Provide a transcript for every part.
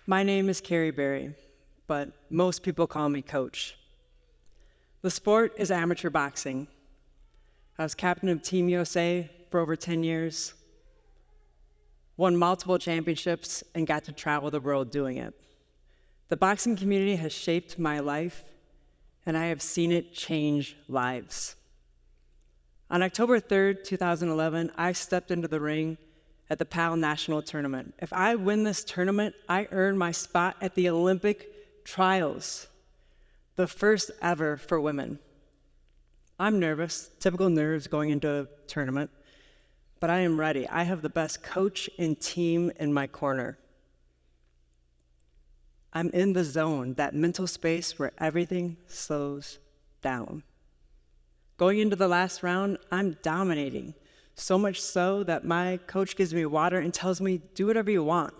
My name is Carrie Barry, but most people call me Coach. The sport is amateur boxing. I was captain of Team USA for over 10 years, won multiple championships, and got to travel the world doing it. The boxing community has shaped my life, and I have seen it change lives. On October 3rd, 2011, I stepped into the ring at the PAL National Tournament. If I win this tournament, I earn my spot at the Olympic trials, the first ever for women. I'm nervous, typical nerves going into a tournament, but I am ready. I have the best coach and team in my corner. I'm in the zone, that mental space where everything slows down. Going into the last round, I'm dominating. So much so that my coach gives me water and tells me, do whatever you want.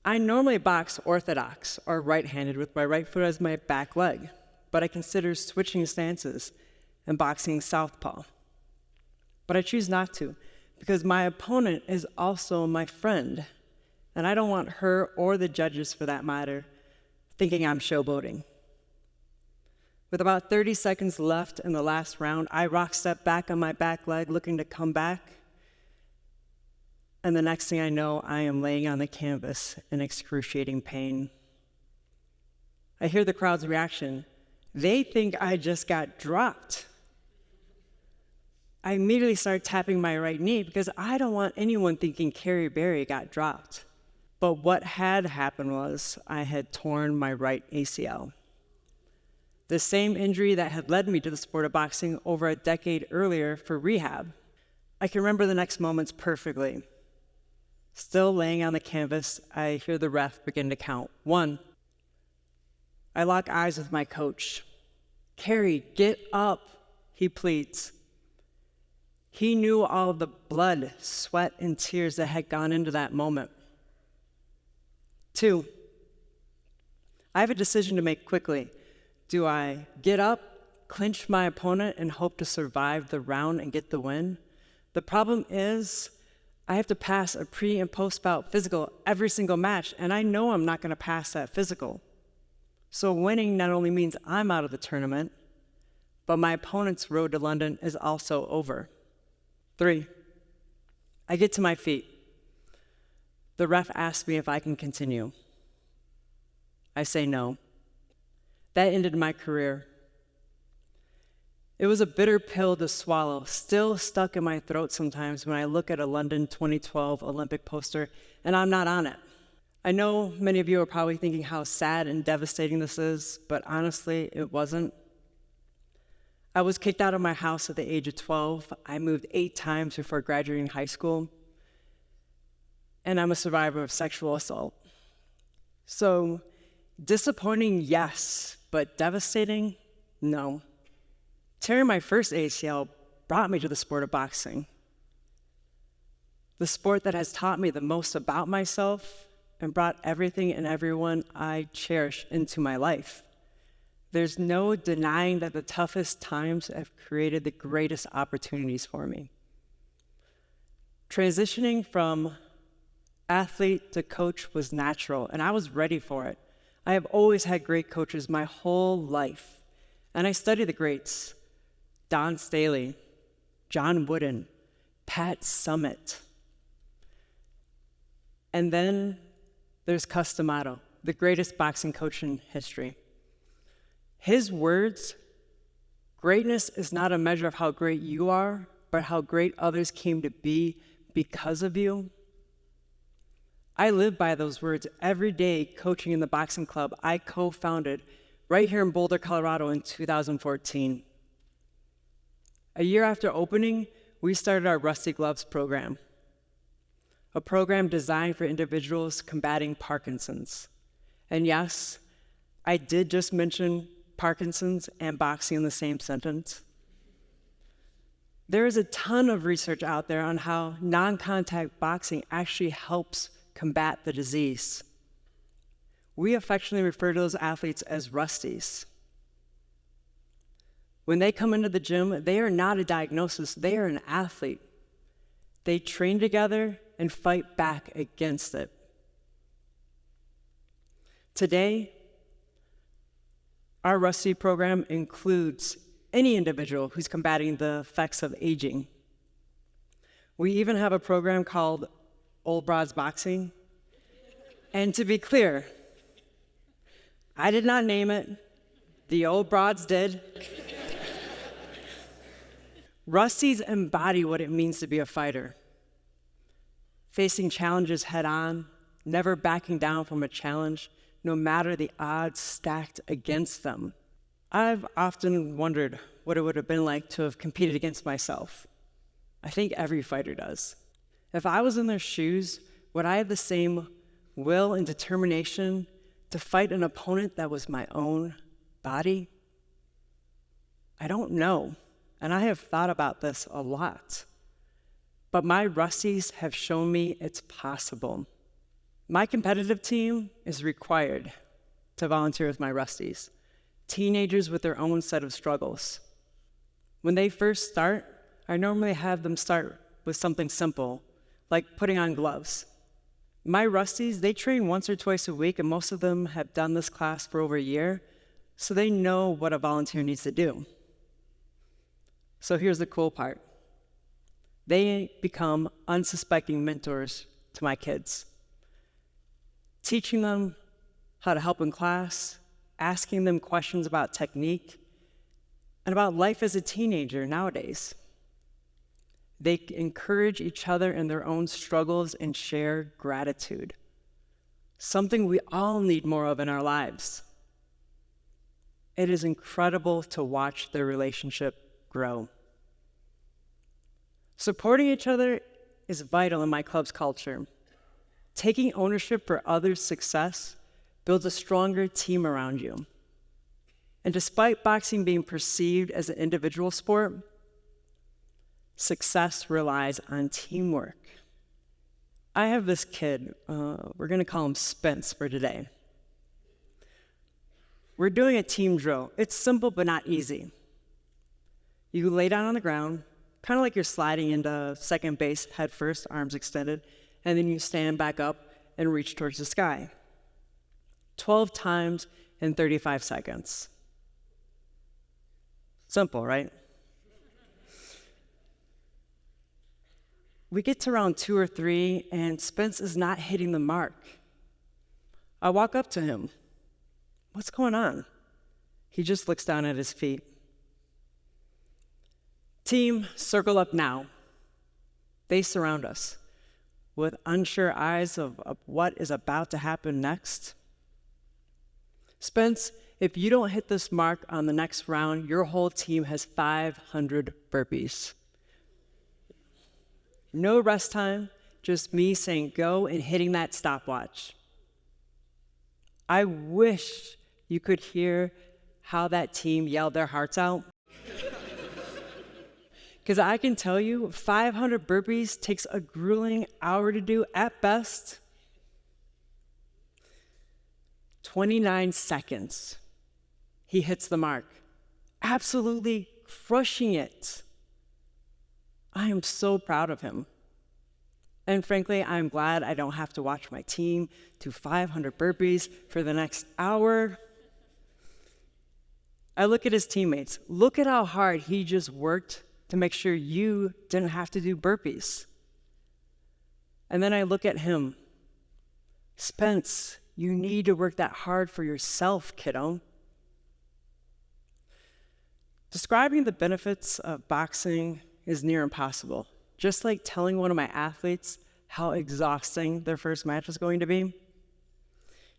I normally box orthodox, or right-handed, with my right foot as my back leg, but I consider switching stances and boxing southpaw. But I choose not to, because my opponent is also my friend, and I don't want her, or the judges for that matter, thinking I'm showboating. With about 30 seconds left in the last round, I rock step back on my back leg, looking to come back. And the next thing I know, I am laying on the canvas in excruciating pain. I hear the crowd's reaction. They think I just got dropped. I immediately start tapping my right knee because I don't want anyone thinking Carrie Barry got dropped. But what had happened was I had torn my right ACL. The same injury that had led me to the sport of boxing over a decade earlier for rehab. I can remember the next moments perfectly. Still laying on the canvas, I hear the ref begin to count. 1. I lock eyes with my coach. Carrie, get up, he pleads. He knew all of the blood, sweat, and tears that had gone into that moment. 2. I have a decision to make quickly. Do I get up, clinch my opponent, and hope to survive the round and get the win? The problem is, I have to pass a pre- and post-bout physical every single match, and I know I'm not going to pass that physical. So winning not only means I'm out of the tournament, but my opponent's road to London is also over. 3. I get to my feet. The ref asks me if I can continue. I say no. That ended my career. It was a bitter pill to swallow, still stuck in my throat sometimes when I look at a London 2012 Olympic poster and I'm not on it. I know many of you are probably thinking how sad and devastating this is, but honestly, it wasn't. I was kicked out of my house at the age of 12. I moved 8 times before graduating high school, and I'm a survivor of sexual assault. So, disappointing, yes, but devastating, no. Tearing my first ACL brought me to the sport of boxing. The sport that has taught me the most about myself and brought everything and everyone I cherish into my life. There's no denying that the toughest times have created the greatest opportunities for me. Transitioning from athlete to coach was natural, and I was ready for it. I have always had great coaches my whole life, and I study the greats. Don Staley, John Wooden, Pat Summitt. And then there's Cus D'Amato, the greatest boxing coach in history. His words, greatness is not a measure of how great you are, but how great others came to be because of you. I live by those words every day coaching in the boxing club I co-founded right here in Boulder, Colorado in 2014. A year after opening, we started our Rusty Gloves program, a program designed for individuals combating Parkinson's. And yes, I did just mention Parkinson's and boxing in the same sentence. There is a ton of research out there on how non-contact boxing actually helps combat the disease. We affectionately refer to those athletes as Rusties. When they come into the gym, they are not a diagnosis, they are an athlete. They train together and fight back against it. Today, our Rusty program includes any individual who's combating the effects of aging. We even have a program called Old Broads Boxing. And to be clear, I did not name it. The Old Broads did. Rusties embody what it means to be a fighter. Facing challenges head on, never backing down from a challenge, no matter the odds stacked against them. I've often wondered what it would have been like to have competed against myself. I think every fighter does. If I was in their shoes, would I have the same will and determination to fight an opponent that was my own body? I don't know, and I have thought about this a lot. But my Rusties have shown me it's possible. My competitive team is required to volunteer with my Rusties, teenagers with their own set of struggles. When they first start, I normally have them start with something simple, like putting on gloves. My Rusties, they train once or twice a week, and most of them have done this class for over a year, so they know what a volunteer needs to do. So here's the cool part. They become unsuspecting mentors to my kids, teaching them how to help in class, asking them questions about technique, and about life as a teenager nowadays. They encourage each other in their own struggles and share gratitude, something we all need more of in our lives. It is incredible to watch their relationship grow. Supporting each other is vital in my club's culture. Taking ownership for others' success builds a stronger team around you. And despite boxing being perceived as an individual sport, success relies on teamwork. I have this kid, we're gonna call him Spence for today. We're doing a team drill. It's simple but not easy. You lay down on the ground, kind of like you're sliding into second base head first, arms extended, and then you stand back up and reach towards the sky. 12 times in 35 seconds. Simple, right? We get to round 2 or 3, and Spence is not hitting the mark. I walk up to him. What's going on? He just looks down at his feet. Team, circle up now. They surround us with unsure eyes of what is about to happen next. Spence, if you don't hit this mark on the next round, your whole team has 500 burpees. No rest time, just me saying go and hitting that stopwatch. I wish you could hear how that team yelled their hearts out. Because I can tell you, 500 burpees takes a grueling hour to do at best. 29 seconds, he hits the mark, absolutely crushing it. I am so proud of him. And frankly, I'm glad I don't have to watch my team do 500 burpees for the next hour. I look at his teammates. Look at how hard he just worked to make sure you didn't have to do burpees. And then I look at him. Spence, you need to work that hard for yourself, kiddo. Describing the benefits of boxing is near impossible. Just like telling one of my athletes how exhausting their first match is going to be.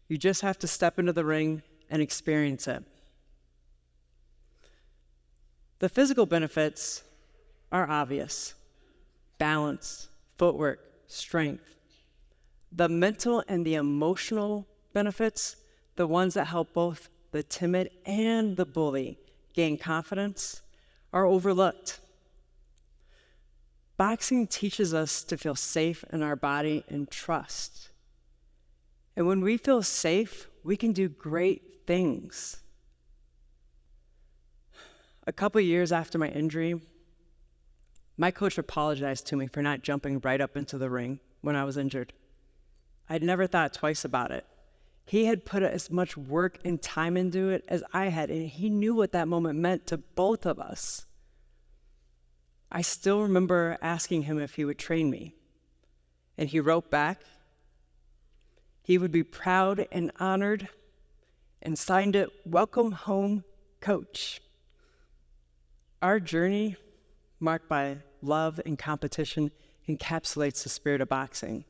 You just have to step into the ring and experience it. The physical benefits are obvious. Balance, footwork, strength. The mental and the emotional benefits, the ones that help both the timid and the bully gain confidence, are overlooked. Boxing teaches us to feel safe in our body and trust. And when we feel safe, we can do great things. A couple years after my injury, my coach apologized to me for not jumping right up into the ring when I was injured. I'd never thought twice about it. He had put as much work and time into it as I had, and he knew what that moment meant to both of us. I still remember asking him if he would train me, and he wrote back he would be proud and honored, and signed it, "Welcome home, Coach." Our journey, marked by love and competition, encapsulates the spirit of boxing.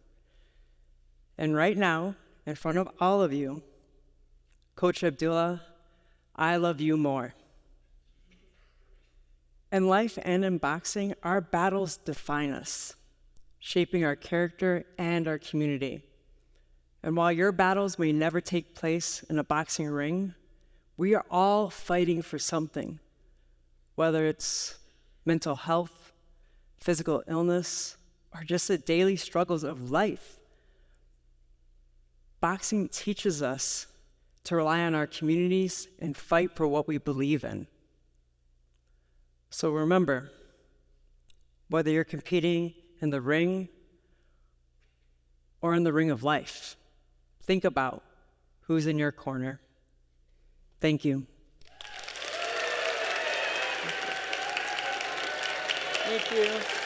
And right now, in front of all of you, Coach Abdullah, I love you more. In life and in boxing, our battles define us, shaping our character and our community. And while your battles may never take place in a boxing ring, we are all fighting for something, whether it's mental health, physical illness, or just the daily struggles of life. Boxing teaches us to rely on our communities and fight for what we believe in. So remember, whether you're competing in the ring or in the ring of life, think about who's in your corner. Thank you. Thank you.